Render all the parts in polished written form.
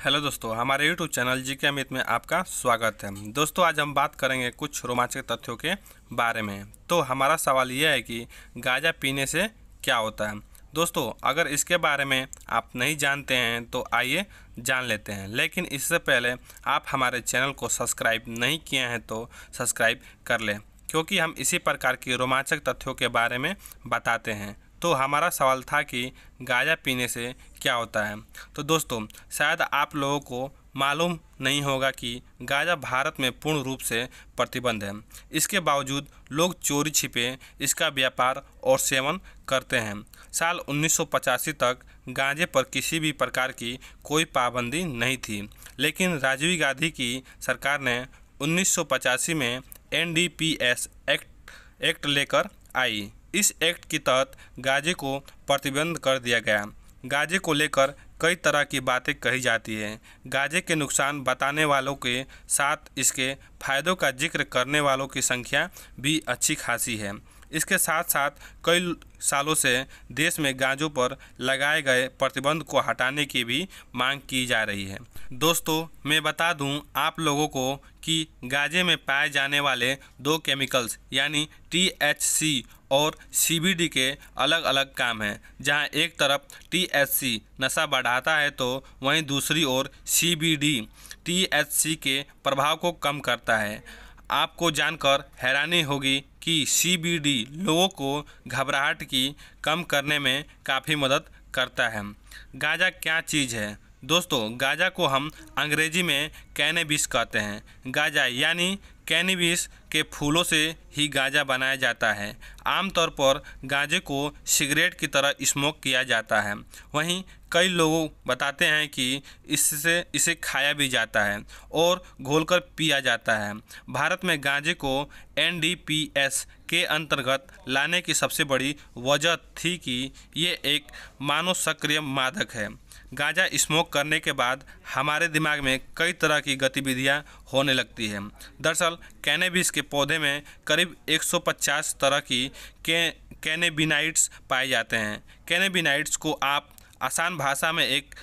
Hello दोस्तों, हमारे YouTube channel GK Amit में आपका स्वागत है। दोस्तों, आज हम बात करेंगे कुछ रोमांचक तथ्यों के बारे में। तो हमारा सवाल यह है कि गांजा पीने से क्या होता है। दोस्तों, अगर इसके बारे में आप नहीं जानते हैं तो आइए जान लेते हैं। लेकिन इससे पहले आप हमारे चैनल को सब्सक्राइब नहीं किए हैं तो सब्सक्राइब कर लें, क्योंकि हम इसी प्रकार की रोमांचक तथ्यों के बारे में बताते हैं। तो हमारा सवाल था कि गांजा पीने से क्या होता है। तो दोस्तों, शायद आप लोगों को मालूम नहीं होगा कि गांजा भारत में पूर्ण रूप से प्रतिबंध है। इसके बावजूद लोग चोरी छिपे इसका व्यापार और सेवन करते हैं। साल 1985 तक गांजे पर किसी भी प्रकार की कोई पाबंदी नहीं थी, लेकिन राजीव गांधी की सरकार ने 1985 में NDPS एक्ट लेकर आई। इस एक्ट के तहत गांजे को प्रतिबंध कर दिया गया। गांजे को लेकर कई तरह की बातें कही जाती हैं। गांजे के नुकसान बताने वालों के साथ इसके फायदों का जिक्र करने वालों की संख्या भी अच्छी खासी है। इसके साथ साथ कई सालों से देश में गांजों पर लगाए गए प्रतिबंध को हटाने की भी मांग की जा रही है। दोस्तों, मैं बता दूं आप लोगों को कि गांजे में पाए जाने वाले दो केमिकल्स यानी THC और CBD के अलग अलग काम हैं। जहां एक तरफ THC नशा बढ़ाता है तो वहीं दूसरी ओर CBD THC के प्रभाव को कम करता है। आपको जानकर हैरानी होगी कि CBD लोगों को घबराहट की कम करने में काफ़ी मदद करता है। गांजा क्या चीज़ है? दोस्तों, गांजा को हम अंग्रेजी में कैनबिस कहते हैं। गांजा यानी कैनबिस के फूलों से ही गांजा बनाया जाता है। आमतौर पर गांजे को सिगरेट की तरह स्मोक किया जाता है। वहीं कई लोग बताते हैं कि इसे खाया भी जाता है और घोलकर पिया जाता है। भारत में गांजे को NDPS के अंतर्गत लाने की सबसे बड़ी वजह थी कि ये एक मानव सक्रिय मादक है। गांजा स्मोक करने के बाद हमारे दिमाग में कई तरह की गतिविधियां होने लगती हैं। दरअसल कैनबिस के पौधे में करीब 150 तरह की कैनेबिनाइड्स पाए जाते हैं। कैनेबिनाइड्स को आप आसान भाषा में एक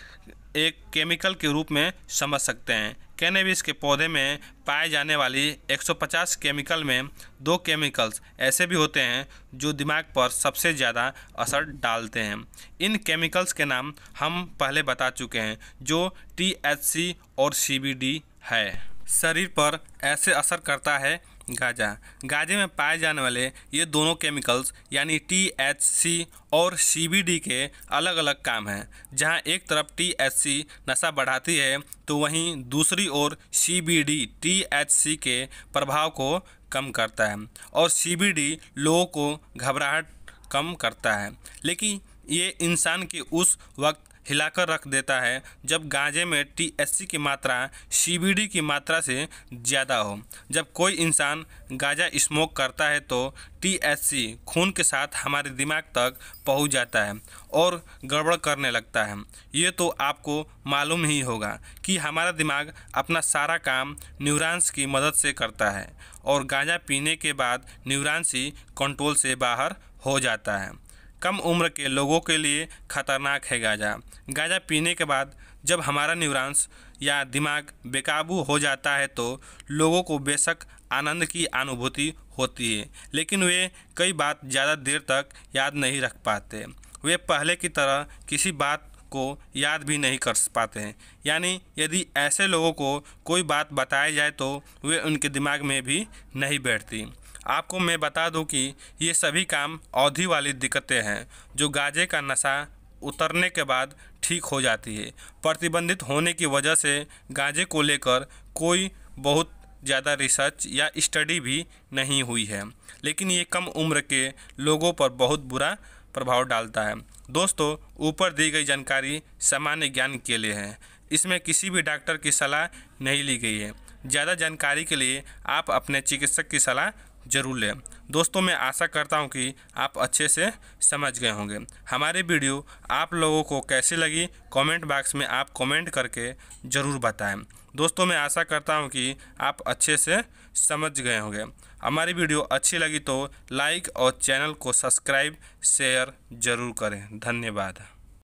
केमिकल के रूप में समझ सकते हैं। कैनबिस के पौधे में पाए जाने वाली 150 केमिकल में दो केमिकल्स ऐसे भी होते हैं जो दिमाग पर सबसे ज़्यादा असर डालते हैं। इन केमिकल्स के नाम हम पहले बता चुके हैं, जो THC और CBD है। शरीर पर ऐसे असर करता है गांजे में पाए जाने वाले ये दोनों केमिकल्स यानी THC और CBD के अलग अलग काम हैं। जहां एक तरफ THC नशा बढ़ाती है तो वहीं दूसरी ओर CBD THC के प्रभाव को कम करता है और CBD लोगों को घबराहट कम करता है। लेकिन ये इंसान के उस वक्त हिलाकर रख देता है जब गांजे में THC की मात्रा CBD की मात्रा से ज़्यादा हो। जब कोई इंसान गांजा स्मोक करता है तो THC खून के साथ हमारे दिमाग तक पहुंच जाता है और गड़बड़ करने लगता है। ये तो आपको मालूम ही होगा कि हमारा दिमाग अपना सारा काम न्यूरॉन्स की मदद से करता है और गांजा पीने के बाद न्यूरॉन्स ही कंट्रोल से बाहर हो जाता है। कम उम्र के लोगों के लिए खतरनाक है गांजा पीने के बाद जब हमारा न्यूरॉन्स या दिमाग बेकाबू हो जाता है तो लोगों को बेशक आनंद की अनुभूति होती है, लेकिन वे कई बात ज़्यादा देर तक याद नहीं रख पाते। वे पहले की तरह किसी बात को याद भी नहीं कर पाते हैं। यानी यदि ऐसे लोगों को कोई बात बताई जाए तो वे उनके दिमाग में भी नहीं बैठती। आपको मैं बता दूं कि ये सभी काम अवधि वाली दिक्कतें हैं जो गांजे का नशा उतरने के बाद ठीक हो जाती है। प्रतिबंधित होने की वजह से गांजे को लेकर कोई बहुत ज़्यादा रिसर्च या स्टडी भी नहीं हुई है, लेकिन ये कम उम्र के लोगों पर बहुत बुरा प्रभाव डालता है। दोस्तों, ऊपर दी गई जानकारी सामान्य ज्ञान के लिए है। इसमें किसी भी डॉक्टर की सलाह नहीं ली गई है। ज़्यादा जानकारी के लिए आप अपने चिकित्सक की सलाह ज़रूर लें। दोस्तों, मैं आशा करता हूं कि आप अच्छे से समझ गए होंगे। हमारी वीडियो आप लोगों को कैसी लगी कमेंट बॉक्स में आप कमेंट करके ज़रूर बताएं। दोस्तों, मैं आशा करता हूं कि आप अच्छे से समझ गए होंगे। हमारी वीडियो अच्छी लगी तो लाइक और चैनल को सब्सक्राइब शेयर ज़रूर करें। धन्यवाद।